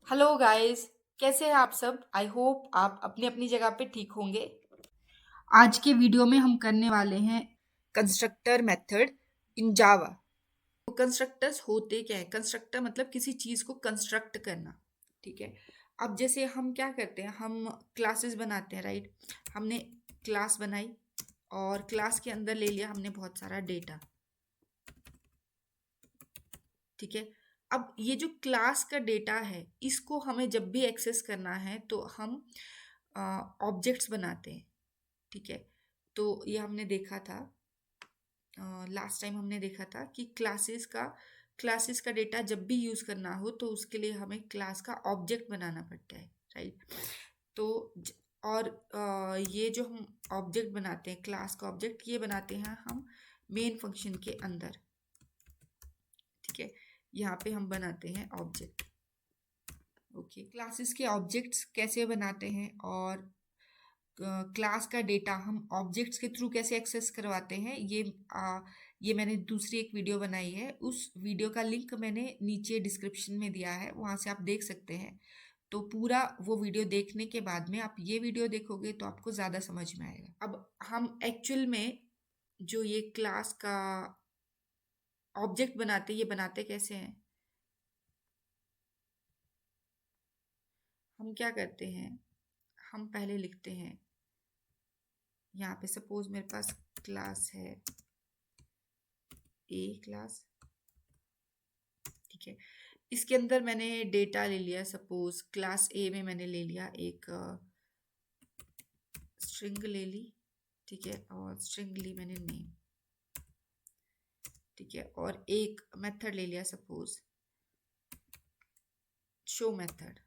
Hello guys. कैसे हैं आप सब? आई होप आप अपनी अपनी जगह पे ठीक होंगे। आज के वीडियो में हम करने वाले हैं कंस्ट्रक्टर मेथड इन जावा। तो कंस्ट्रक्टर्स होते क्या है? कंस्ट्रक्टर मतलब किसी चीज को कंस्ट्रक्ट करना। ठीक है। अब जैसे हम क्या करते हैं, हम क्लासेस बनाते हैं, राइट? हमने क्लास बनाई और क्लास के अंदर ले लिया हमने बहुत सारा डेटा। ठीक है। अब ये जो क्लास का डेटा है, इसको हमें जब भी एक्सेस करना है तो हम ऑब्जेक्ट्स बनाते हैं। ठीक है। तो ये हमने देखा था, लास्ट टाइम हमने देखा था कि क्लासेस का डेटा जब भी यूज़ करना हो तो उसके लिए हमें क्लास का ऑब्जेक्ट बनाना पड़ता है, राइट? तो और ये जो हम ऑब्जेक्ट बनाते हैं, क्लास का ऑब्जेक्ट, ये बनाते हैं हम मेन फंक्शन के अंदर। ठीक है। यहाँ पे हम बनाते हैं ऑब्जेक्ट। ओके, क्लासेस के ऑब्जेक्ट्स कैसे बनाते हैं और क्लास का डेटा हम ऑब्जेक्ट्स के थ्रू कैसे एक्सेस करवाते हैं, ये मैंने दूसरी एक वीडियो बनाई है। उस वीडियो का लिंक मैंने नीचे डिस्क्रिप्शन में दिया है, वहाँ से आप देख सकते हैं। तो पूरा वो वीडियो देखने के बाद में आप ये वीडियो देखोगे तो आपको ज़्यादा समझ में आएगा। अब हम एक्चुअल में जो ये क्लास का ऑब्जेक्ट बनाते, ये बनाते कैसे हैं? हम क्या करते हैं, हम पहले लिखते हैं, यहाँ पे सपोज मेरे पास क्लास है ए क्लास। ठीक है। इसके अंदर मैंने डेटा ले लिया, सपोज क्लास ए में मैंने ले लिया एक स्ट्रिंग ले ली। ठीक है। और स्ट्रिंग ली मैंने नेम। ठीक है। और एक मेथड ले लिया, सपोज शो मेथड।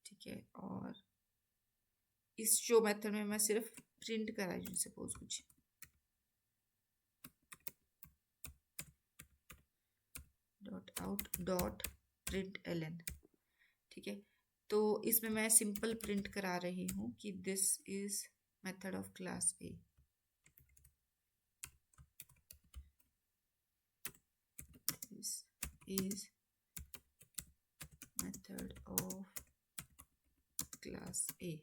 ठीक है। और इस शो मेथड में मैं सिर्फ प्रिंट करा रही हूँ, सपोज कुछ dot out dot println. ठीक है। तो इसमें मैं सिंपल प्रिंट करा रही हूँ कि this is method of class A. This is method of class ए।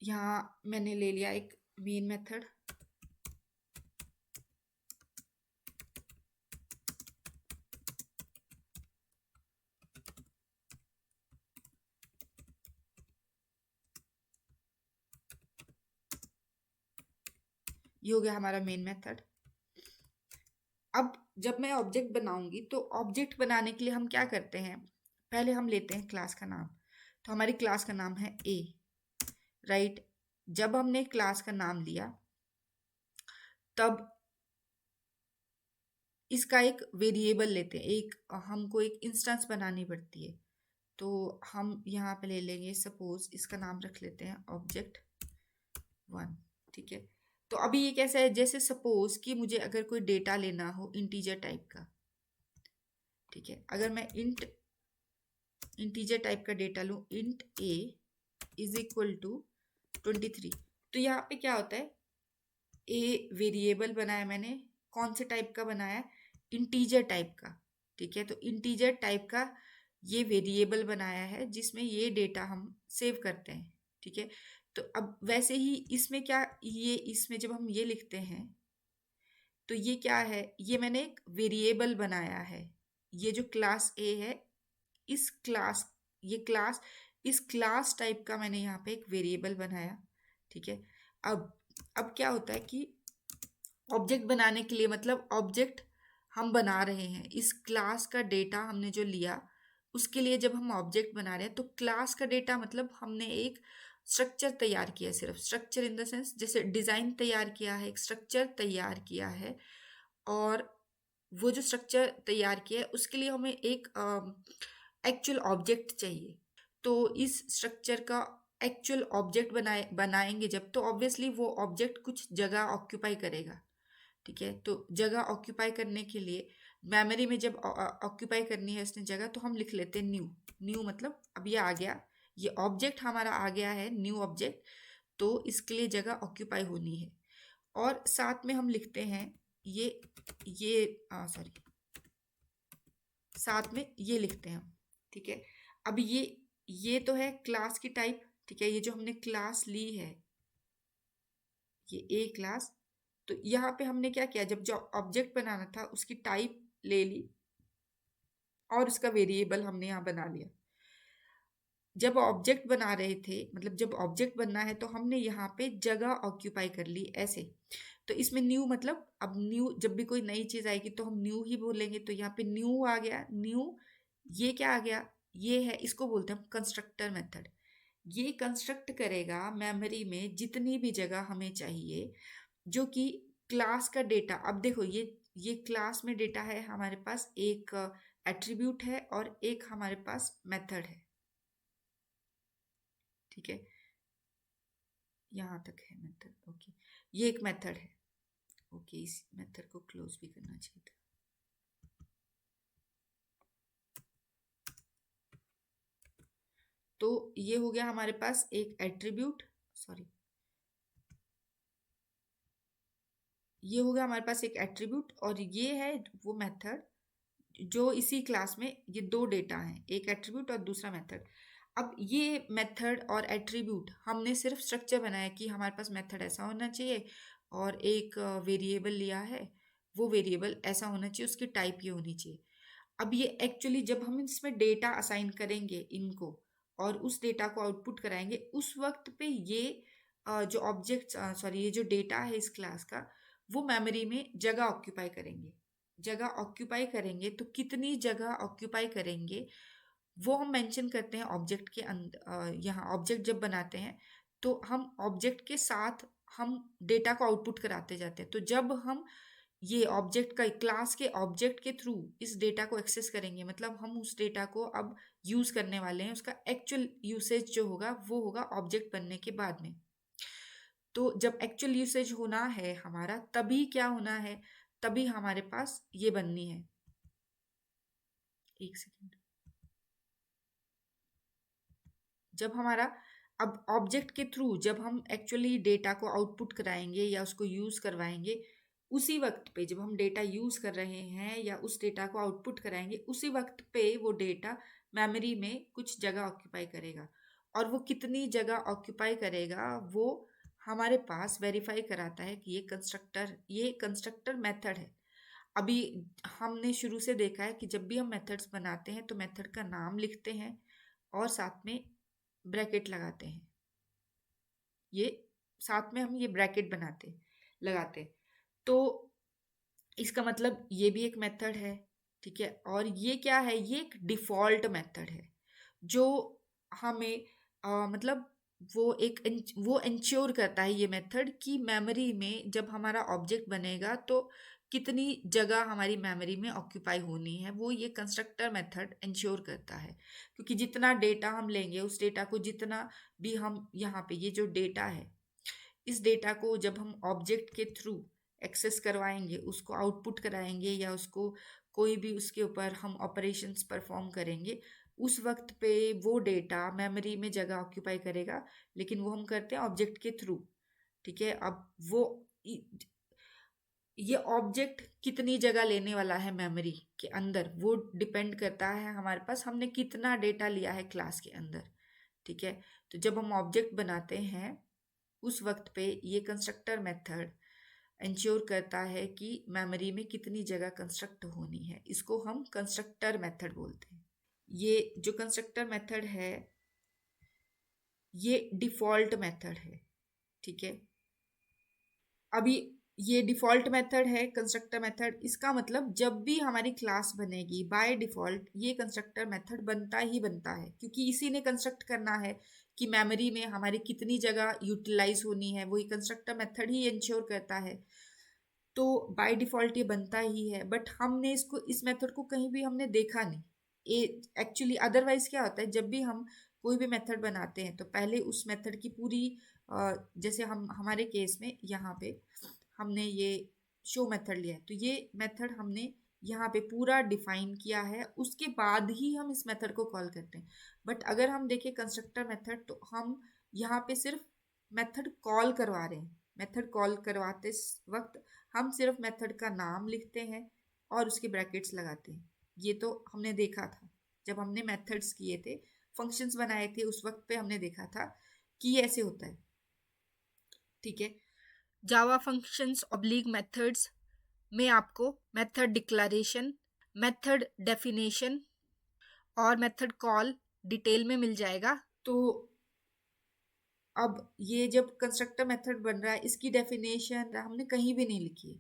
यहाँ मैंने ले लिया एक मेन मेथड। ये हो गया हमारा मेन मेथड। अब जब मैं ऑब्जेक्ट बनाऊंगी तो ऑब्जेक्ट बनाने के लिए हम क्या करते हैं, पहले हम लेते हैं क्लास का नाम। तो हमारी क्लास का नाम है ए, राइट? जब हमने क्लास का नाम लिया तब इसका एक वेरिएबल लेते हैं, एक हमको एक इंस्टेंस बनानी पड़ती है। तो हम यहाँ पे ले लेंगे, सपोज इसका नाम रख लेते हैं ऑब्जेक्ट 1। ठीक है। तो अभी ये कैसा है, जैसे सपोज कि मुझे अगर कोई डेटा लेना हो इंटीजर टाइप का। ठीक है। अगर मैं इंटीजर टाइप का डेटा लूँ, int A is equal to 23। तो यहाँ पे क्या होता है, ए वेरिएबल बनाया मैंने, कौन से टाइप का बनाया? इंटीजर टाइप का। ठीक है। तो इंटीजर टाइप का ये वेरिएबल बनाया है जिसमें ये डेटा हम सेव करते हैं। ठीक है। तो अब वैसे ही इसमें क्या, ये इसमें जब हम ये लिखते हैं तो ये क्या है, ये मैंने एक वेरिएबल बनाया है। ये जो क्लास ए है, इस क्लास ये क्लास इस क्लास टाइप का मैंने यहाँ पे एक वेरिएबल बनाया। ठीक है। अब क्या होता है कि ऑब्जेक्ट बनाने के लिए, मतलब ऑब्जेक्ट हम बना रहे हैं, इस क्लास का डेटा हमने जो लिया उसके लिए जब हम ऑब्जेक्ट बना रहे हैं तो क्लास का डेटा मतलब हमने एक स्ट्रक्चर तैयार किया है, सिर्फ स्ट्रक्चर इन द सेंस जैसे डिज़ाइन तैयार किया है, एक स्ट्रक्चर तैयार किया है। और वो जो स्ट्रक्चर तैयार किया है उसके लिए हमें एक एक्चुअल ऑब्जेक्ट चाहिए। तो इस स्ट्रक्चर का एक्चुअल ऑब्जेक्ट बनाएंगे जब, तो ऑब्वियसली वो ऑब्जेक्ट कुछ जगह ऑक्यूपाई करेगा। ठीक है। तो जगह ऑक्यूपाई करने के लिए मेमोरी में जब ऑक्यूपाई करनी है इसने जगह, तो हम लिख लेते हैं न्यू। न्यू मतलब अब ये आ गया, ये ऑब्जेक्ट हमारा आ गया है, न्यू ऑब्जेक्ट, तो इसके लिए जगह ऑक्यूपाई होनी है। और साथ में हम लिखते हैं ये सॉरी, साथ में ये लिखते हैं हम, ठीक है। अब ये तो है क्लास की टाइप, ठीक है। ये जो हमने क्लास ली है, ये ए क्लास, तो यहाँ पे हमने क्या किया, जब जो ऑब्जेक्ट बनाना था उसकी टाइप ले ली और उसका वेरिएबल हमने यहाँ बना लिया। जब ऑब्जेक्ट बना रहे थे, मतलब जब ऑब्जेक्ट बनना है, तो हमने यहाँ पे जगह ऑक्यूपाई कर ली ऐसे। तो इसमें न्यू मतलब, अब न्यू जब भी कोई नई चीज आएगी तो हम न्यू ही बोलेंगे, तो यहाँ पे न्यू आ गया, न्यू। ये क्या आ गया, ये है, इसको बोलते हैं हम कंस्ट्रक्टर मेथड। ये कंस्ट्रक्ट करेगा मेमोरी में जितनी भी जगह हमें चाहिए, जो कि क्लास का डेटा। अब देखो, ये क्लास में डेटा है, हमारे पास एक एट्रीब्यूट है और एक हमारे पास मेथड है, ठीक है। यहाँ तक है मेथड, ओके। ये एक मेथड है, ओके। इस मेथड को क्लोज भी करना चाहिए था। तो ये हो गया हमारे पास एक एट्रीब्यूट, सॉरी, ये हो गया हमारे पास एक एट्रीब्यूट, और ये है वो मेथड जो इसी क्लास में, ये दो डेटा हैं, एक एट्रीब्यूट और दूसरा मेथड। अब ये मेथड और एट्रीब्यूट हमने सिर्फ स्ट्रक्चर बनाया कि हमारे पास मेथड ऐसा होना चाहिए और एक वेरिएबल लिया है, वो वेरिएबल ऐसा होना चाहिए, उसकी टाइप ये होनी चाहिए। अब ये एक्चुअली जब हम इसमें डेटा असाइन करेंगे इनको और उस डेटा को आउटपुट कराएंगे, उस वक्त पे ये जो ऑब्जेक्ट, सॉरी, ये जो डेटा है इस क्लास का, वो मेमोरी में जगह ऑक्यूपाई करेंगे। जगह ऑक्यूपाई करेंगे तो कितनी जगह ऑक्यूपाई करेंगे वो हम मेंशन करते हैं ऑब्जेक्ट के अंदर। यहाँ ऑब्जेक्ट जब बनाते हैं तो हम ऑब्जेक्ट के साथ हम डेटा को आउटपुट कराते जाते हैं। तो जब हम ये ऑब्जेक्ट का, क्लास के ऑब्जेक्ट के थ्रू इस डेटा को एक्सेस करेंगे, मतलब हम उस डेटा को अब यूज करने वाले हैं, उसका एक्चुअल यूसेज जो होगा वो होगा ऑब्जेक्ट बनने के बाद में। तो जब एक्चुअल यूसेज होना है हमारा, तभी क्या होना है, तभी हमारे पास ये बननी है। एक सेकेंड, जब हमारा अब ऑब्जेक्ट के थ्रू जब हम एक्चुअली डेटा को आउटपुट कराएंगे या उसको यूज करवाएंगे, उसी वक्त पे जब हम डेटा यूज कर रहे हैं या उस डेटा को आउटपुट कराएंगे, उसी वक्त पे वो डेटा मेमोरी में कुछ जगह ऑक्यूपाई करेगा। और वो कितनी जगह ऑक्यूपाई करेगा वो हमारे पास वेरीफाई कराता है कि ये कंस्ट्रक्टर मेथड है। अभी हमने शुरू से देखा है कि जब भी हम मेथड्स बनाते हैं तो मेथड का नाम लिखते हैं और साथ में ब्रैकेट लगाते हैं। ये साथ में हम ये ब्रैकेट लगाते हैं। तो इसका मतलब ये भी एक मेथड है, ठीक है। और ये क्या है, ये एक डिफॉल्ट मेथड है जो हमें मतलब वो इंश्योर करता है, ये मेथड, कि मेमोरी में जब हमारा ऑब्जेक्ट बनेगा तो कितनी जगह हमारी मेमोरी में ऑक्यूपाई होनी है, वो ये कंस्ट्रक्टर मेथड इंश्योर करता है। क्योंकि जितना डेटा हम लेंगे, उस डेटा को जितना भी हम यहाँ पे ये जो डेटा है, इस डेटा को जब हम ऑब्जेक्ट के थ्रू एक्सेस करवाएंगे, उसको आउटपुट कराएंगे या उसको कोई भी उसके ऊपर हम ऑपरेशंस परफॉर्म करेंगे, उस वक्त पे वो डेटा मेमोरी में जगह ऑक्यूपाई करेगा, लेकिन वो हम करते हैं ऑब्जेक्ट के थ्रू, ठीक है। अब वो ये ऑब्जेक्ट कितनी जगह लेने वाला है मेमोरी के अंदर, वो डिपेंड करता है हमारे पास हमने कितना डेटा लिया है क्लास के अंदर, ठीक है। तो जब हम ऑब्जेक्ट बनाते हैं उस वक्त पे ये कंस्ट्रक्टर मेथड इंश्योर करता है कि मेमोरी में कितनी जगह कंस्ट्रक्ट होनी है, इसको हम कंस्ट्रक्टर मेथड बोलते हैं। ये जो कंस्ट्रक्टर मेथड है ये डिफॉल्ट मेथड है, ठीक है। अभी ये डिफॉल्ट मेथड है कंस्ट्रक्टर मेथड, इसका मतलब जब भी हमारी क्लास बनेगी बाय डिफॉल्ट ये कंस्ट्रक्टर मेथड बनता ही बनता है, क्योंकि इसी ने कंस्ट्रक्ट करना है कि मेमोरी में हमारी कितनी जगह यूटिलाइज होनी है, वही कंस्ट्रक्टर मेथड ही इंश्योर करता है। तो बाय डिफॉल्ट ये बनता ही है, बट हमने इस मेथड को कहीं भी हमने देखा नहीं। ये एक्चुअली अदरवाइज क्या होता है, जब भी हम कोई भी मेथड बनाते हैं तो पहले उस मेथड की पूरी जैसे हम हमारे केस में यहाँ पे हमने ये शो मेथड लिया है, तो ये मेथड हमने यहाँ पे पूरा डिफाइन किया है, उसके बाद ही हम इस मेथड को कॉल करते हैं। बट अगर हम देखें कंस्ट्रक्टर मेथड, तो हम यहाँ पे सिर्फ मेथड कॉल करवा रहे हैं। मेथड कॉल करवाते वक्त हम सिर्फ मेथड का नाम लिखते हैं और उसके ब्रैकेट्स लगाते हैं। ये तो हमने देखा था जब हमने मेथड्स किए थे, फंक्शंस बनाए थे, उस वक्त पे हमने देखा था कि ये ऐसे होता है। ठीक है, जावा फंक्शंस ऑब्लिक मेथड्स में आपको मेथड डिक्लेरेशन, मेथड डेफिनेशन और मेथड कॉल डिटेल में मिल जाएगा। तो अब ये जब कंस्ट्रक्टर मेथड बन रहा है, इसकी डेफिनेशन हमने कहीं भी नहीं लिखी है।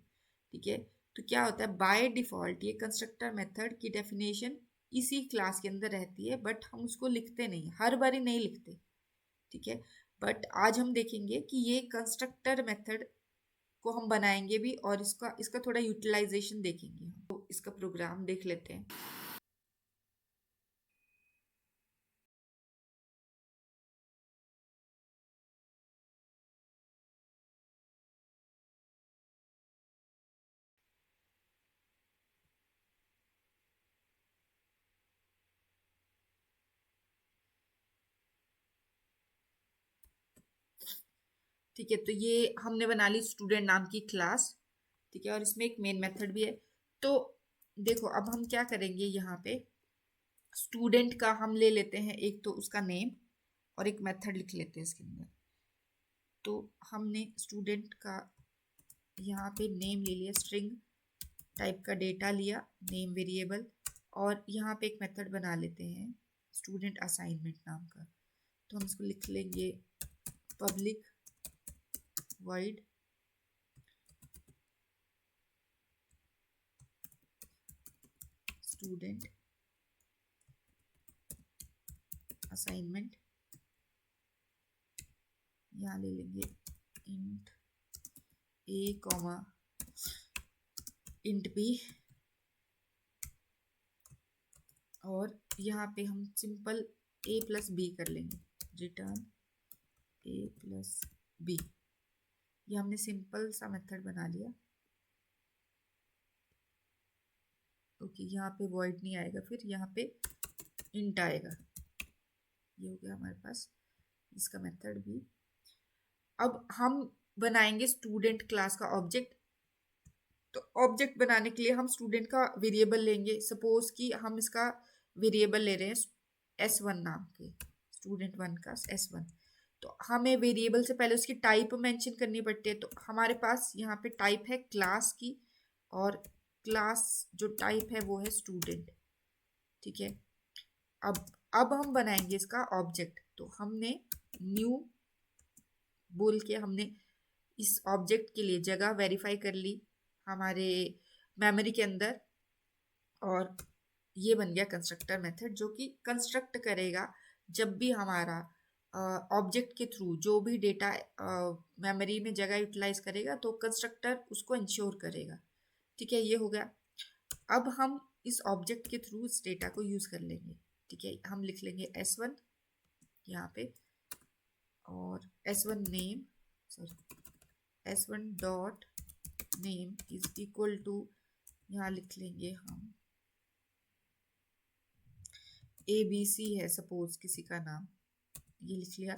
ठीक है, तो क्या होता है, बाय डिफॉल्ट ये कंस्ट्रक्टर मेथड की डेफिनेशन इसी क्लास के अंदर रहती है, बट हम उसको लिखते नहीं, हर बारी नहीं लिखते। ठीक है, बट आज हम देखेंगे कि ये कंस्ट्रक्टर मेथड को हम बनाएंगे भी और इसका इसका थोड़ा यूटिलाइजेशन देखेंगे हम। तो इसका प्रोग्राम देख लेते हैं। ठीक है, तो ये हमने बना ली स्टूडेंट नाम की क्लास। ठीक है, और इसमें एक मेन मेथड भी है। तो देखो अब हम क्या करेंगे, यहाँ पे स्टूडेंट का हम ले लेते हैं एक तो उसका नेम और एक मेथड लिख लेते हैं इसके अंदर। तो हमने स्टूडेंट का यहाँ पे नेम ले लिया, स्ट्रिंग टाइप का डेटा लिया, नेम वेरिएबल, और यहाँ पे एक मेथड बना लेते हैं स्टूडेंट असाइनमेंट नाम का। तो हम इसको लिख लेंगे पब्लिक void स्टूडेंट असाइनमेंट। यहाँ ले लेंगे int a comma int b, और यहाँ पे हम सिंपल a प्लस b कर लेंगे, रिटर्न a प्लस b। ये हमने सिंपल सा मेथड बना लिया। ओके, यहाँ पे void नहीं आएगा, फिर यहाँ पे इंट आएगा। ये हो गया हमारे पास इसका मेथड भी। अब हम बनाएंगे स्टूडेंट क्लास का ऑब्जेक्ट। तो ऑब्जेक्ट बनाने के लिए हम स्टूडेंट का वेरिएबल लेंगे। सपोज कि हम इसका वेरिएबल ले रहे हैं S1 नाम के, स्टूडेंट 1 का S1। तो हमें वेरिएबल से पहले उसकी टाइप मेंशन करनी पड़ती है। तो हमारे पास यहाँ पे टाइप है क्लास की, और क्लास जो टाइप है वो है स्टूडेंट। ठीक है, अब हम बनाएंगे इसका ऑब्जेक्ट। तो हमने न्यू बोल के हमने इस ऑब्जेक्ट के लिए जगह वेरीफाई कर ली हमारे मेमोरी के अंदर, और ये बन गया कंस्ट्रक्टर मेथड, जो कि कंस्ट्रक्ट करेगा जब भी हमारा ऑब्जेक्ट के थ्रू जो भी डेटा मेमोरी में जगह यूटिलाइज करेगा, तो कंस्ट्रक्टर उसको इंश्योर करेगा। ठीक है, ये हो गया। अब हम इस ऑब्जेक्ट के थ्रू इस डेटा को यूज़ कर लेंगे। ठीक है, हम लिख लेंगे S1 यहाँ पे, और S1 name, sorry S1 dot name is equal to, यहाँ लिख लेंगे हम ABC है सपोज किसी का नाम, ये लिख लिया।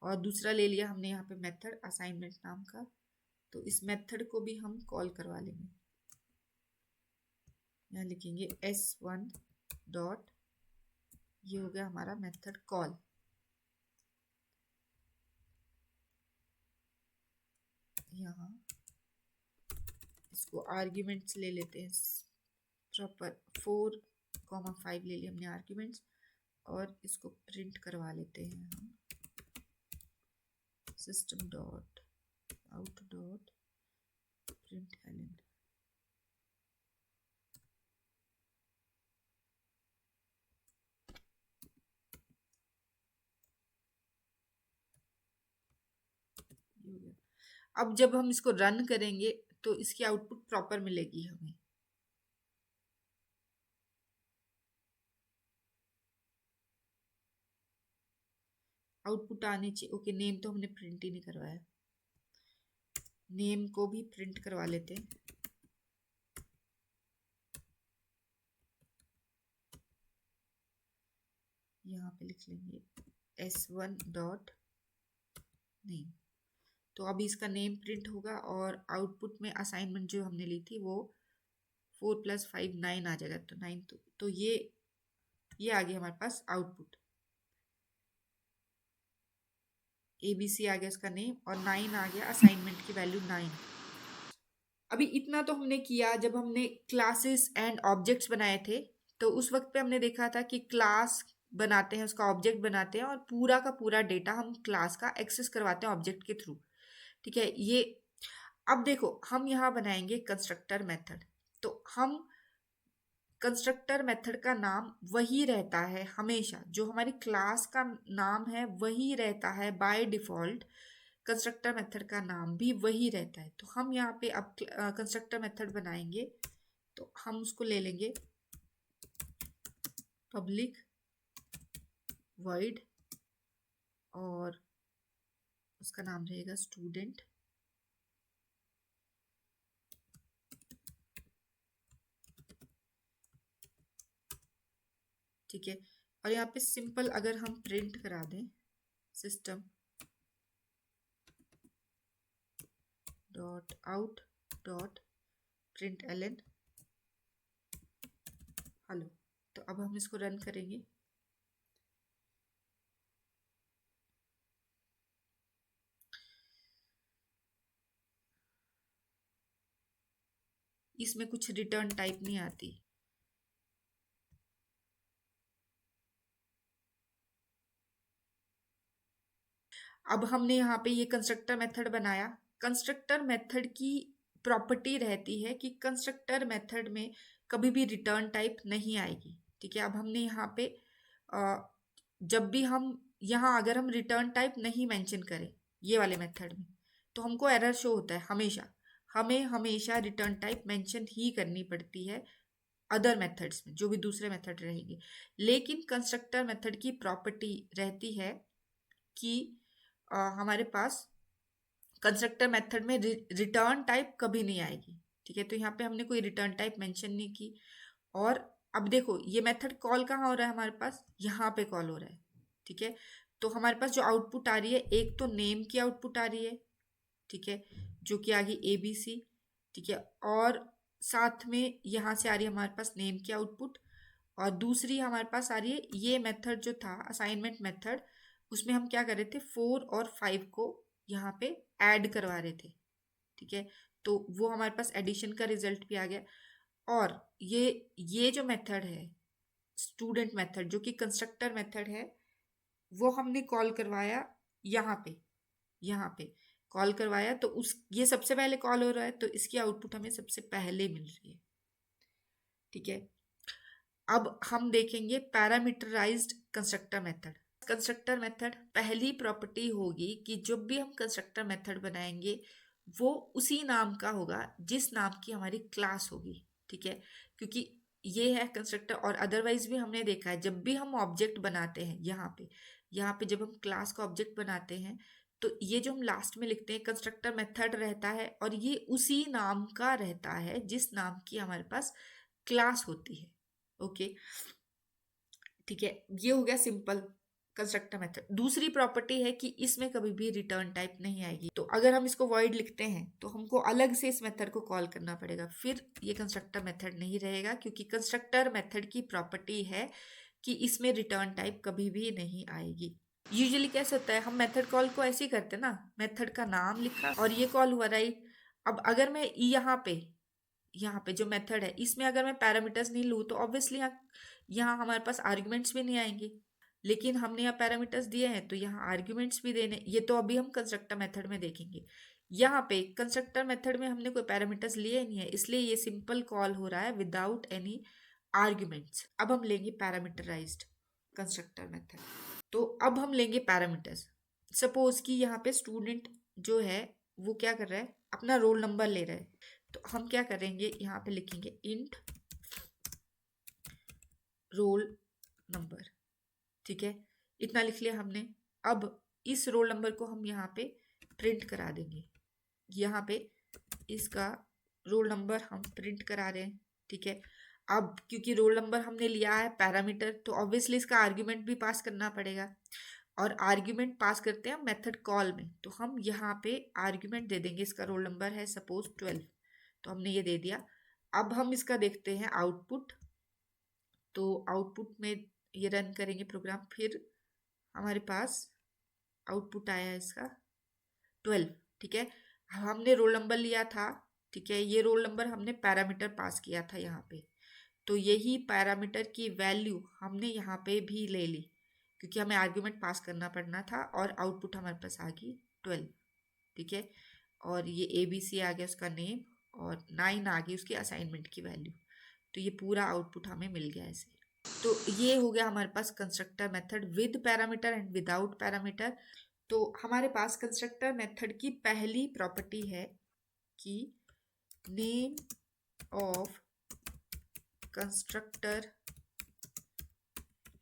और दूसरा ले लिया हमने यहाँ पे मेथड असाइनमेंट नाम का। तो इस मेथड को भी हम कॉल करवा लेंगे। यहाँ लिखेंगे S1 डॉट, ये हो गया हमारा मेथड कॉल। यहाँ इसको आर्ग्यूमेंट्स ले लेते हैं प्रॉपर, 4,5 ले लिए हमने आर्ग्यूमेंट्स, और इसको प्रिंट करवा लेते हैं हम system dot out dot println. अब जब हम इसको रन करेंगे तो इसकी आउटपुट प्रॉपर मिलेगी हमें। आउटपुट आनी चाहिए। ओके, नेम तो हमने प्रिंट ही नहीं करवाया, नेम को भी प्रिंट करवा लेते हैं। यहाँ पे लिख लेंगे S1 डॉट नेम। तो अभी इसका नेम प्रिंट होगा और आउटपुट में असाइनमेंट जो हमने ली थी वो 4 + 5 9 आ जाएगा। तो 9 तो ये आ गया हमारे पास आउटपुट। ABC आ गया इसका नेम और 9 आ गया असाइनमेंट की वैल्यू 9। अभी इतना तो हमने किया जब हमने क्लासेस एंड ऑब्जेक्ट्स बनाए थे। तो उस वक्त पे हमने देखा था कि क्लास बनाते हैं, उसका ऑब्जेक्ट बनाते हैं और पूरा का पूरा डेटा हम क्लास का एक्सेस करवाते हैं ऑब्जेक्ट के थ्रू। ठीक है, ये अब देखो हम यहाँ बनाएंगे कंस्ट्रक्टर मेथड। तो हम कंस्ट्रक्टर मेथड का नाम वही रहता है हमेशा, जो हमारी क्लास का नाम है वही रहता है बाय डिफॉल्ट। कंस्ट्रक्टर मेथड का नाम भी वही रहता है। तो हम यहाँ पे अब कंस्ट्रक्टर मेथड बनाएंगे तो हम उसको ले लेंगे पब्लिक वॉइड और उसका नाम रहेगा स्टूडेंट। ठीक है, और यहाँ पे सिंपल अगर हम प्रिंट करा दें system dot out dot println hello. तो अब हम इसको रन करेंगे। इसमें कुछ रिटर्न टाइप नहीं आती। अब हमने यहाँ पे ये कंस्ट्रक्टर मेथड बनाया। कंस्ट्रक्टर मेथड की प्रॉपर्टी रहती है कि कंस्ट्रक्टर मेथड में कभी भी रिटर्न टाइप नहीं आएगी। ठीक है, अब हमने यहाँ पे जब भी हम यहाँ अगर हम रिटर्न टाइप नहीं मेंशन करें ये वाले मेथड में तो हमको एरर शो होता है। हमेशा हमें हमेशा रिटर्न टाइप मेंशन ही करनी पड़ती है अदर मेथड्स में, जो भी दूसरे मेथड रहेंगे। लेकिन कंस्ट्रक्टर मेथड की प्रॉपर्टी रहती है कि हमारे पास कंस्ट्रक्टर मेथड में रिटर्न टाइप कभी नहीं आएगी। ठीक है, तो यहाँ पे हमने कोई रिटर्न टाइप मेंशन नहीं की। और अब देखो ये मेथड कॉल कहाँ हो रहा है, हमारे पास यहाँ पे कॉल हो रहा है। ठीक है, तो हमारे पास जो आउटपुट आ रही है, एक तो नेम की आउटपुट आ रही है। ठीक है, जो कि आ गई ABC। ठीक है, और साथ में यहाँ से आ रही है हमारे पास नेम की आउटपुट। और दूसरी हमारे पास आ रही है ये मेथड जो था असाइनमेंट मेथड, उसमें हम क्या कर रहे थे 4 और 5 को यहाँ पे ऐड करवा रहे थे। ठीक है, तो वो हमारे पास एडिशन का रिजल्ट भी आ गया। और ये जो मेथड है स्टूडेंट मेथड जो कि कंस्ट्रक्टर मेथड है, वो हमने कॉल करवाया यहाँ पे कॉल करवाया। तो उस ये सबसे पहले कॉल हो रहा है तो इसकी आउटपुट हमें सबसे पहले मिल रही है। ठीक है, अब हम देखेंगे parameterized constructor method. Constructor method पहली प्रॉपर्टी होगी कि जब भी हम कंस्ट्रक्टर मेथड बनाएंगे वो उसी नाम का होगा जिस नाम की हमारी क्लास होगी। ठीक है, क्योंकि ये है कंस्ट्रक्टर। और अदरवाइज भी हमने देखा है जब भी हम ऑब्जेक्ट बनाते हैं यहाँ पे जब हम क्लास का ऑब्जेक्ट बनाते हैं तो ये जो हम लास्ट में लिखते हैं कंस्ट्रक्टर मेथड रहता है और ये उसी नाम का रहता है जिस नाम की हमारे पास क्लास होती है। ओके, ठीक है, ये हो गया सिंपल कंस्ट्रक्टर मेथड। दूसरी प्रॉपर्टी है कि इसमें कभी भी रिटर्न टाइप नहीं आएगी। तो अगर हम इसको वॉइड लिखते हैं तो हमको अलग से इस मेथड को कॉल करना पड़ेगा, फिर ये कंस्ट्रक्टर मेथड नहीं रहेगा, क्योंकि कंस्ट्रक्टर मेथड की प्रॉपर्टी है कि इसमें रिटर्न टाइप कभी भी नहीं आएगी। यूजुअली कैसे होता है, हम मेथड कॉल को ऐसे ही करते हैं ना, मेथड का नाम लिखा और ये कॉल हुआ, राइट। अब अगर मैं यहाँ पे जो मेथड है इसमें अगर मैं पैरामीटर्स नहीं लूँ तो ऑब्वियसली यहाँ हमारे पास आर्ग्यूमेंट्स भी नहीं आएंगे। लेकिन हमने यहाँ पैरामीटर्स दिए हैं तो यहाँ आर्ग्यूमेंट्स भी देने, ये तो अभी हम कंस्ट्रक्टर मेथड में देखेंगे। यहाँ पे कंस्ट्रक्टर मेथड में हमने कोई पैरामीटर्स लिए नहीं है, इसलिए ये सिंपल कॉल हो रहा है विदाउट एनी आर्ग्यूमेंट्स। अब हम लेंगे पैरामीटराइज्ड कंस्ट्रक्टर मेथड। तो अब हम लेंगे पैरामीटर्स। सपोज कि यहाँ पे स्टूडेंट जो है वो क्या कर रहा है, अपना रोल नंबर ले रहा है। तो हम क्या करेंगे, यहाँ पे लिखेंगे इंट रोल नंबर। ठीक है, इतना लिख लिया हमने। अब इस रोल नंबर को हम यहाँ पे प्रिंट करा देंगे। यहाँ पे इसका रोल नंबर हम प्रिंट करा रहे हैं। ठीक है, अब क्योंकि रोल नंबर हमने लिया है पैरामीटर, तो ऑब्वियसली इसका आर्ग्यूमेंट भी पास करना पड़ेगा, और आर्ग्यूमेंट पास करते हैं मेथड कॉल में। तो हम यहाँ पे आर्ग्यूमेंट दे देंगे, इसका रोल नंबर है सपोज 12, तो हमने ये दे दिया। अब हम इसका देखते हैं आउटपुट। तो आउटपुट में ये रन करेंगे प्रोग्राम, फिर हमारे पास आउटपुट आया इसका 12। ठीक है, हमने रोल नंबर लिया था, ठीक है, ये रोल नंबर हमने पैरामीटर पास किया था यहाँ पे, तो यही पैरामीटर की वैल्यू हमने यहाँ पे भी ले ली, क्योंकि हमें आर्ग्यूमेंट पास करना पड़ना था, और आउटपुट हमारे पास आ गई 12। ठीक है, और ये ABC आ गया उसका नेम, और 9 आ गई उसकी असाइनमेंट की वैल्यू। तो ये पूरा आउटपुट हमें मिल गया ऐसे। तो ये हो गया हमारे पास constructor method with parameter and without parameter. तो हमारे पास कंस्ट्रक्टर मेथड की पहली प्रॉपर्टी है कि name of constructor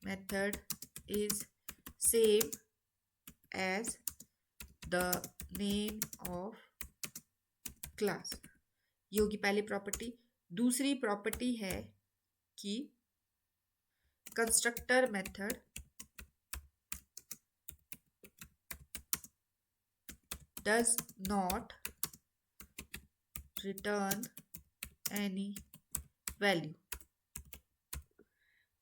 method is same as the name of class. ये होगी पहली प्रॉपर्टी। दूसरी प्रॉपर्टी है कि constructor method does not return any value।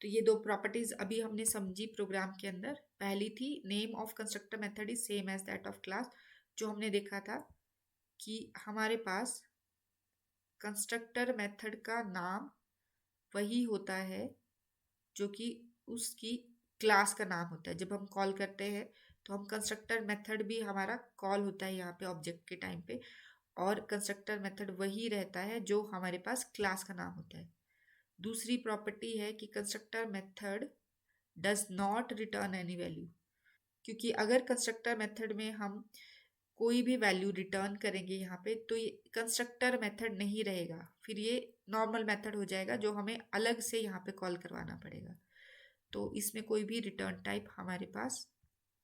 तो ये दो प्रॉपर्टीज अभी हमने समझी प्रोग्राम के अंदर। पहली थी name of constructor method is same as that of class, जो हमने देखा था कि हमारे पास कंस्ट्रक्टर मेथड का नाम वही होता है जो कि उसकी क्लास का नाम होता है। जब हम कॉल करते हैं तो हम कंस्ट्रक्टर मेथड भी हमारा कॉल होता है यहाँ पे ऑब्जेक्ट के टाइम पे, और कंस्ट्रक्टर मेथड वही रहता है जो हमारे पास क्लास का नाम होता है। दूसरी प्रॉपर्टी है कि constructor method does not return any value, क्योंकि अगर कंस्ट्रक्टर मेथड में हम कोई भी वैल्यू रिटर्न करेंगे यहाँ पे, तो ये कंस्ट्रक्टर मेथड नहीं रहेगा, फिर ये नॉर्मल मेथड हो जाएगा जो हमें अलग से यहाँ पे कॉल करवाना पड़ेगा। तो इसमें कोई भी रिटर्न टाइप हमारे पास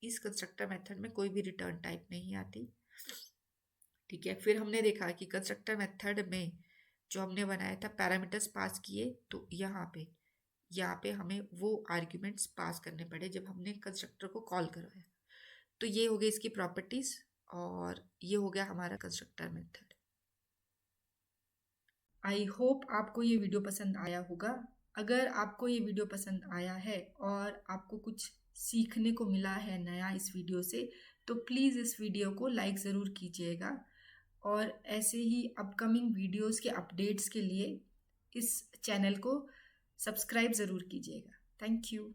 इस कंस्ट्रक्टर मेथड में कोई भी रिटर्न टाइप नहीं आती। ठीक है, फिर हमने देखा कि कंस्ट्रक्टर मेथड में जो हमने बनाया था पैरामीटर्स पास किए, तो यहाँ पे हमें वो आर्ग्यूमेंट्स पास करने पड़े जब हमने कंस्ट्रक्टर को कॉल करवाया। तो ये हो गई इसकी प्रॉपर्टीज, और ये हो गया हमारा कंस्ट्रक्टर मेथड। आई होप आपको ये वीडियो पसंद आया होगा। अगर आपको ये वीडियो पसंद आया है और आपको कुछ सीखने को मिला है नया इस वीडियो से, तो प्लीज़ इस वीडियो को लाइक ज़रूर कीजिएगा, और ऐसे ही अपकमिंग वीडियोस के अपडेट्स के लिए इस चैनल को सब्सक्राइब ज़रूर कीजिएगा। Thank you.